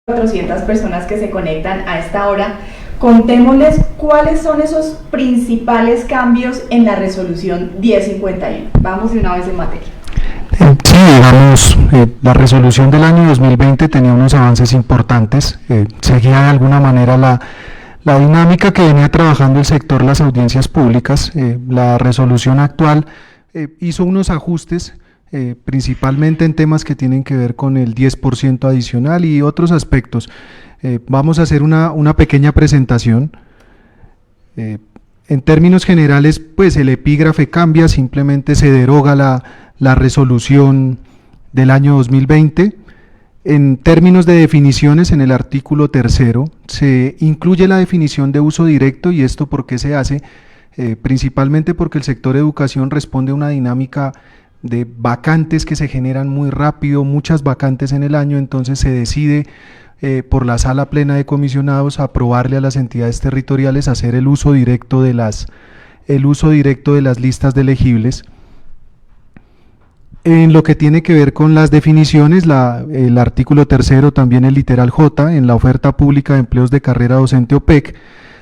400 personas que se conectan a esta hora. Contémosles cuáles son esos principales cambios en la resolución 1051. Vamos de una vez en materia. Sí, digamos, la resolución del año 2020 tenía unos avances importantes, seguía de alguna manera la dinámica que venía trabajando el sector las audiencias públicas. La resolución actual hizo unos ajustes, principalmente en temas que tienen que ver con el 10% adicional y otros aspectos. Vamos a hacer una pequeña presentación. En términos generales, pues el epígrafe cambia, simplemente se deroga la resolución del año 2020. En términos de definiciones, en el artículo 3º se incluye la definición de uso directo. ¿Y esto por qué se hace? Principalmente porque el sector educación responde a una dinámica de vacantes que se generan muy rápido, muchas vacantes en el año, entonces se decide por la sala plena de comisionados aprobarle a las entidades territoriales hacer el uso directo de las listas de elegibles. En lo que tiene que ver con las definiciones, el artículo 3º, también el literal J, en la oferta pública de empleos de carrera docente OPEC,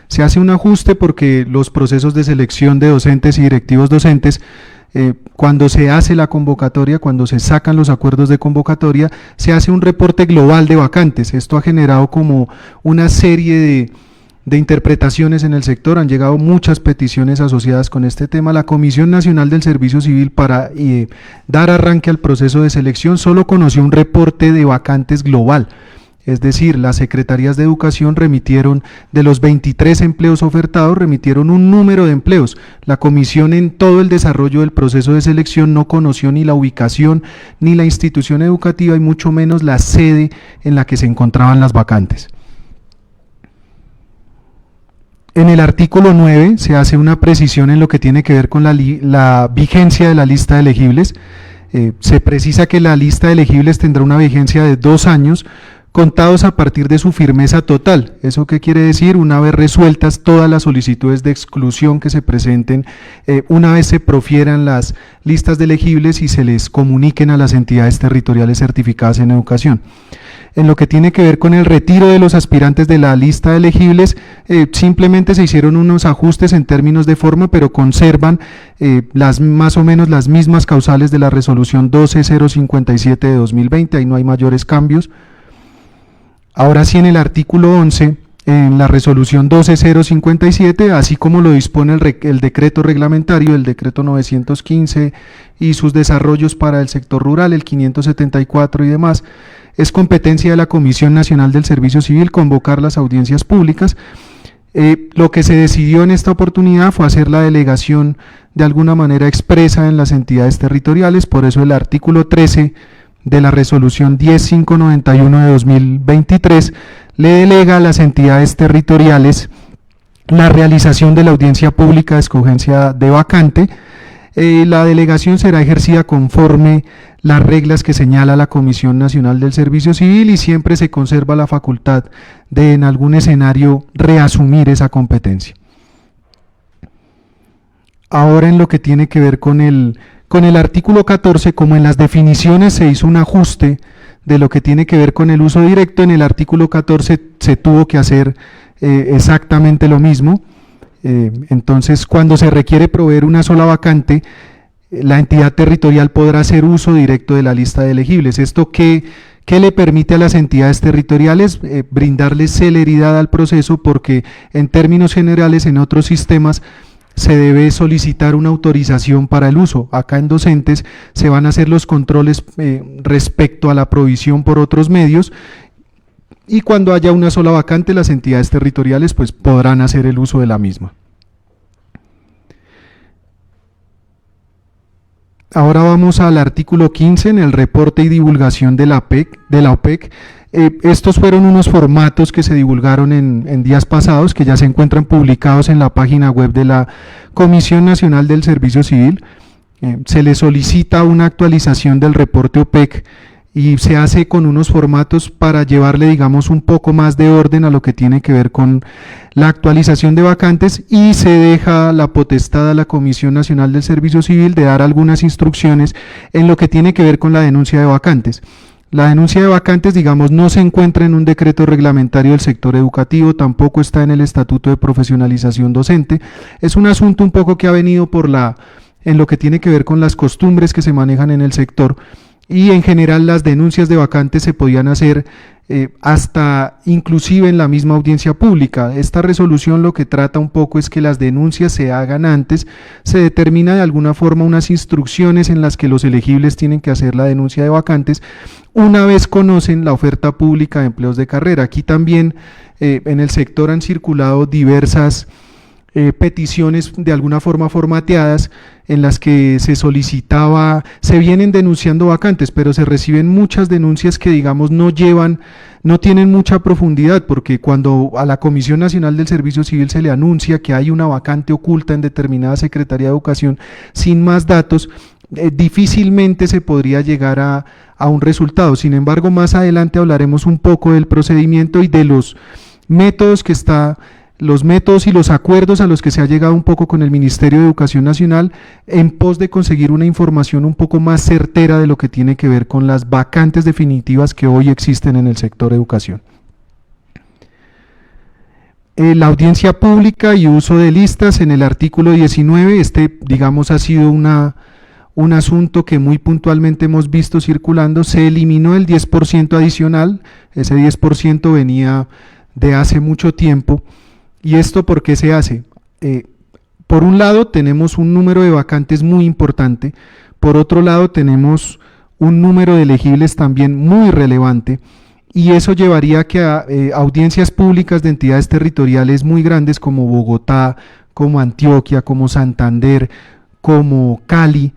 se hace un ajuste porque los procesos de selección de docentes y directivos docentes, cuando se hace la convocatoria, cuando se sacan los acuerdos de convocatoria, se hace un reporte global de vacantes. Esto ha generado como una serie de interpretaciones en el sector, han llegado muchas peticiones asociadas con este tema. La Comisión Nacional del Servicio Civil, para dar arranque al proceso de selección, solo conoció un reporte de vacantes global. Es decir, las secretarías de educación remitieron, de los 23 empleos ofertados, remitieron un número de empleos. La comisión en todo el desarrollo del proceso de selección no conoció ni la ubicación, ni la institución educativa, y mucho menos la sede en la que se encontraban las vacantes. En el artículo 9 se hace una precisión en lo que tiene que ver con la vigencia de la lista de elegibles. Se precisa que la lista de elegibles tendrá una vigencia de 2 años, contados a partir de su firmeza total. ¿Eso qué quiere decir? Una vez resueltas todas las solicitudes de exclusión que se presenten, una vez se profieran las listas de elegibles y se les comuniquen a las entidades territoriales certificadas en educación. En lo que tiene que ver con el retiro de los aspirantes de la lista de elegibles, simplemente se hicieron unos ajustes en términos de forma, pero conservan más o menos las mismas causales de la resolución 12057 de 2020, ahí no hay mayores cambios. Ahora sí, en el artículo 11, en la resolución 12057, así como lo dispone el decreto reglamentario, el decreto 915 y sus desarrollos para el sector rural, el 574 y demás, es competencia de la Comisión Nacional del Servicio Civil convocar las audiencias públicas. Lo que se decidió en esta oportunidad fue hacer la delegación de alguna manera expresa en las entidades territoriales, por eso el artículo 13 de la resolución 10591 de 2023 le delega a las entidades territoriales la realización de la audiencia pública de escogencia de vacante. La delegación será ejercida conforme las reglas que señala la Comisión Nacional del Servicio Civil y siempre se conserva la facultad de en algún escenario reasumir esa competencia. Ahora, en lo que tiene que ver con el artículo 14, como en las definiciones se hizo un ajuste de lo que tiene que ver con el uso directo, en el artículo 14 se tuvo que hacer exactamente lo mismo. Entonces, cuando se requiere proveer una sola vacante, la entidad territorial podrá hacer uso directo de la lista de elegibles. ¿Esto qué le permite a las entidades territoriales? Brindarles celeridad al proceso, porque en términos generales en otros sistemas se debe solicitar una autorización para el uso. Acá en docentes se van a hacer los controles respecto a la provisión por otros medios, y cuando haya una sola vacante, las entidades territoriales pues podrán hacer el uso de la misma. Ahora vamos al artículo 15, en el reporte y divulgación de la OPEC. Estos fueron unos formatos que se divulgaron en días pasados, que ya se encuentran publicados en la página web de la Comisión Nacional del Servicio Civil. Se le solicita una actualización del reporte OPEC y se hace con unos formatos para llevarle, digamos, un poco más de orden a lo que tiene que ver con la actualización de vacantes, y se deja la potestad a la Comisión Nacional del Servicio Civil de dar algunas instrucciones en lo que tiene que ver con la denuncia de vacantes. La denuncia de vacantes, digamos, no se encuentra en un decreto reglamentario del sector educativo, tampoco está en el Estatuto de Profesionalización Docente. Es un asunto un poco que ha venido en lo que tiene que ver con las costumbres que se manejan en el sector, y en general las denuncias de vacantes se podían hacer hasta inclusive en la misma audiencia pública. Esta resolución lo que trata un poco es que las denuncias se hagan antes, se determina de alguna forma unas instrucciones en las que los elegibles tienen que hacer la denuncia de vacantes una vez conocen la oferta pública de empleos de carrera. Aquí también en el sector han circulado diversas peticiones de alguna forma formateadas en las que se solicitaba, se vienen denunciando vacantes, pero se reciben muchas denuncias que digamos no tienen mucha profundidad, porque cuando a la Comisión Nacional del Servicio Civil se le anuncia que hay una vacante oculta en determinada Secretaría de Educación sin más datos, difícilmente se podría llegar a un resultado. Sin embargo, más adelante hablaremos un poco del procedimiento y de los métodos los métodos y los acuerdos a los que se ha llegado un poco con el Ministerio de Educación Nacional en pos de conseguir una información un poco más certera de lo que tiene que ver con las vacantes definitivas que hoy existen en el sector educación. La audiencia pública y uso de listas en el artículo 19, digamos ha sido un asunto que muy puntualmente hemos visto circulando. Se eliminó el 10% adicional, ese 10% venía de hace mucho tiempo. ¿Y esto por qué se hace? Por un lado tenemos un número de vacantes muy importante, por otro lado tenemos un número de elegibles también muy relevante, y eso llevaría a que audiencias públicas de entidades territoriales muy grandes como Bogotá, como Antioquia, como Santander, como Cali,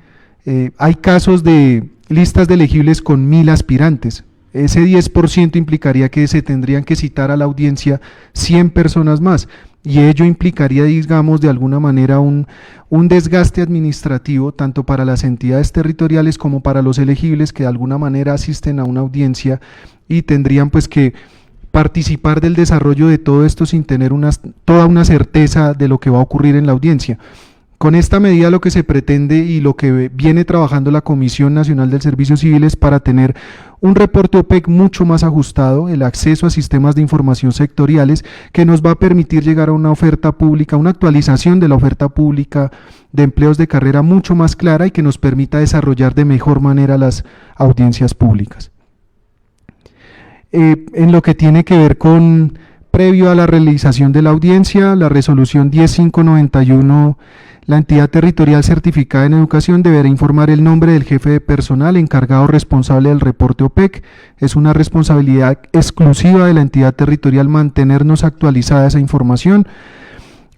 hay casos de listas de elegibles con 1000 aspirantes. Ese 10% implicaría que se tendrían que citar a la audiencia 100 personas más, y ello implicaría, digamos, de alguna manera un desgaste administrativo tanto para las entidades territoriales como para los elegibles que de alguna manera asisten a una audiencia y tendrían pues que participar del desarrollo de todo esto sin tener toda una certeza de lo que va a ocurrir en la audiencia. Con esta medida lo que se pretende y lo que viene trabajando la Comisión Nacional del Servicio Civil es para tener un reporte OPEC mucho más ajustado, el acceso a sistemas de información sectoriales que nos va a permitir llegar a una oferta pública, una actualización de la oferta pública de empleos de carrera mucho más clara y que nos permita desarrollar de mejor manera las audiencias públicas. En lo que tiene que ver con previo a la realización de la audiencia, la resolución 10591, la entidad territorial certificada en educación deberá informar el nombre del jefe de personal encargado responsable del reporte OPEC. Es una responsabilidad exclusiva de la entidad territorial mantenernos actualizada esa información.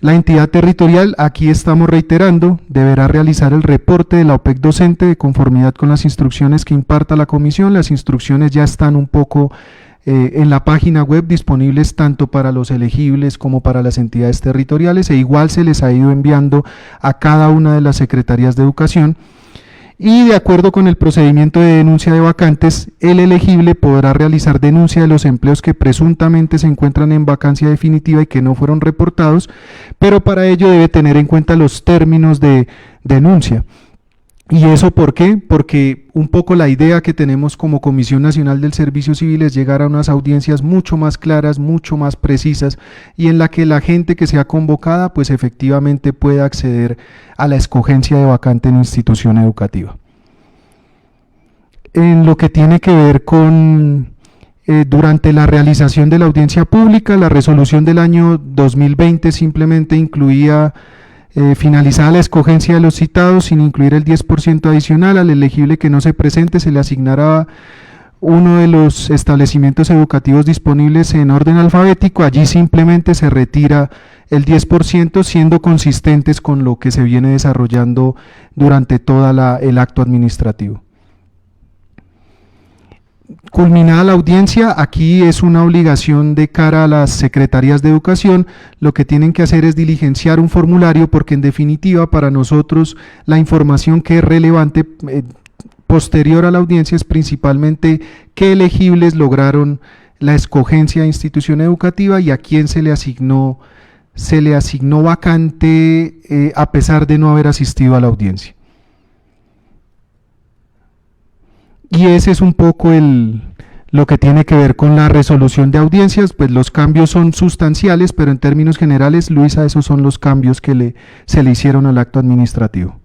La entidad territorial, aquí estamos reiterando, deberá realizar el reporte de la OPEC docente de conformidad con las instrucciones que imparta la comisión. Las instrucciones ya están un poco en la página web disponibles tanto para los elegibles como para las entidades territoriales, e igual se les ha ido enviando a cada una de las secretarías de educación. Y de acuerdo con el procedimiento de denuncia de vacantes, el elegible podrá realizar denuncia de los empleos que presuntamente se encuentran en vacancia definitiva y que no fueron reportados, pero para ello debe tener en cuenta los términos de denuncia. ¿Y eso por qué? Porque un poco la idea que tenemos como Comisión Nacional del Servicio Civil es llegar a unas audiencias mucho más claras, mucho más precisas, y en la que la gente que sea convocada pues efectivamente pueda acceder a la escogencia de vacante en institución educativa. En lo que tiene que ver con durante la realización de la audiencia pública, la resolución del año 2020 simplemente incluía finalizada la escogencia de los citados sin incluir el 10% adicional. Al elegible que no se presente se le asignará uno de los establecimientos educativos disponibles en orden alfabético. Allí simplemente se retira el 10%, siendo consistentes con lo que se viene desarrollando durante todo el acto administrativo. Culminada la audiencia, aquí es una obligación de cara a las secretarías de educación. Lo que tienen que hacer es diligenciar un formulario, porque en definitiva para nosotros la información que es relevante posterior a la audiencia es principalmente qué elegibles lograron la escogencia de institución educativa y a quién se le asignó vacante a pesar de no haber asistido a la audiencia. Y ese es un poco el Lo que tiene que ver con la resolución de audiencias, pues los cambios son sustanciales, pero en términos generales, Luisa, esos son los cambios que se le hicieron al acto administrativo.